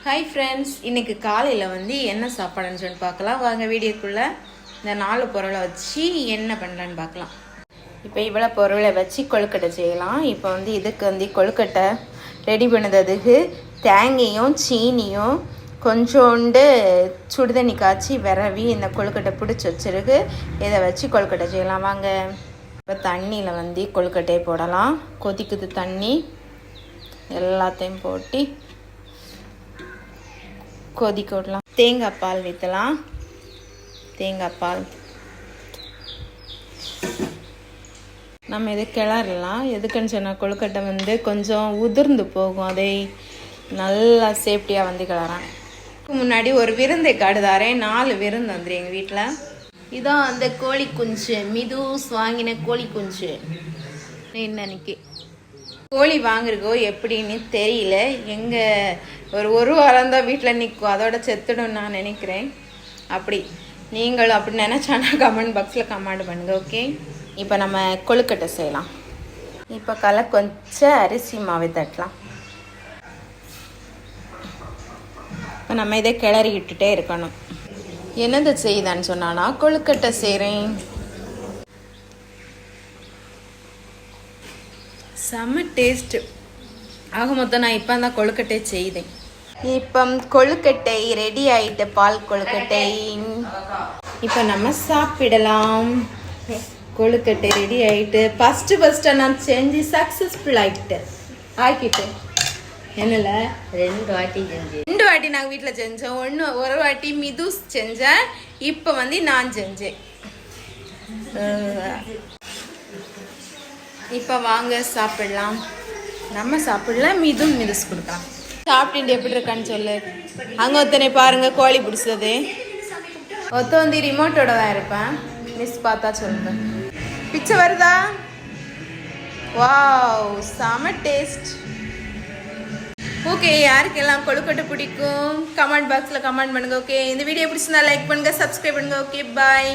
Hi friends, இன்றைக்கி காலையில் வந்து என்ன சாப்பாடுன்னு சொல்லி பார்க்கலாம் வாங்க. வீடியோக்குள்ளே இந்த 4 பொருளை வச்சு என்ன பண்ணலான்னு பார்க்கலாம். இப்போ இவ்வளோ பொருளை வச்சு கொழுக்கட்டை செய்யலாம். இப்போ வந்து இதுக்கு வந்து கொழுக்கட்டை ரெடி பண்ணதுக்கு தேங்காயும் சீனியும் கொஞ்சோண்டு சுடுதண்ணி காய்ச்சி விரவி இந்த கொழுக்கட்டை பிடிச்சி வச்சுருக்கு. இதை வச்சு கொழுக்கட்டை செய்யலாம் வாங்க. இப்போ தண்ணியில் வந்து கொழுக்கட்டையை போடலாம். கொதிக்குது தண்ணி, எல்லாத்தையும் போட்டு கொதிக்க விடலாம். தேங்காய் பால் ஊற்றலாம். தேங்காய் பால் நம்ம இது கிளறலாம். எதுக்குன்னு சொன்னால் கொழுக்கட்டை வந்து கொஞ்சம் உதிர்ந்து போகும், அதை நல்லா சேஃப்டியாக வந்து கிளறான். முன்னாடி ஒரு விருந்தை காடுதாரேன். 4 விருந்து வந்துடும் எங்கள் வீட்டில். இதான் அந்த கோழி குஞ்சு, மிதுஸ் வாங்கின கோழி குஞ்சு. இன்னைக்கு கோழி வாங்கிருக்கோ எப்படின்னு தெரியல. எங்கே ஒரு வாரம் தான் வீட்டில் நிற்கும், அதோட செத்துடும் நான் நினைக்கிறேன். அப்படி நீங்களும் அப்படி நினச்சானா கமெண்ட் பாக்ஸில் கமெண்ட் பண்ணுங்க. ஓகே, இப்போ நம்ம கொழுக்கட்டை செய்யலாம். இப்போ கொஞ்சம் அரிசி மாவை தட்டலாம். இப்போ நம்ம இதை கிளறிக்கிட்டுட்டே இருக்கணும். என்னது செய்தான்னு சொன்னானா கொழுக்கட்டை செய்கிறேன். செம்ம டேஸ்ட்டு. ஆக மொத்தம் நான் இப்போ தான் கொழுக்கட்டை செய்தேன். இப்போ கொழுக்கட்டை ரெடி ஆகிட்டு, பால் கொழுக்கட்டை. இப்போ நம்ம சாப்பிடலாம். கொழுக்கட்டை ரெடி ஆகிட்டு ஃபஸ்ட்டு நான் செஞ்சு சக்ஸஸ்ஃபுல் ஆக்கிட்டு என்னல 2 வாட்டி நாங்கள் வீட்டில் செஞ்சோம். ஒரு வாட்டி மிதுஸ் செஞ்சேன், இப்போ வந்து நான் செஞ்சேன். இப்போ வாங்க சாப்பிடலாம். நம்ம சாப்பிடலாம், மிதுஸ் கொடுக்கலாம். சாப்பிட்டு எப்படி இருக்கான்னு சொல்லு. அங்கே ஒருத்தனை பாருங்க, கோழி பிடிச்சது. வந்து ரிமோட்டோட தான் இருப்பேன். மிஸ் பார்த்தா சொல்லுங்க. பிச்சை வருதா? வாவ், செம டேஸ்ட். ஓகே, யாருக்கெல்லாம் கொழுக்கட்டை பிடிக்கும் கமெண்ட் பாக்ஸில் கமெண்ட் பண்ணுங்க. ஓகே, இந்த வீடியோ பிடிச்சிருந்தா லைக் பண்ணுங்க, சப்ஸ்கிரைப் பண்ணுங்க. ஓகே, பாய்.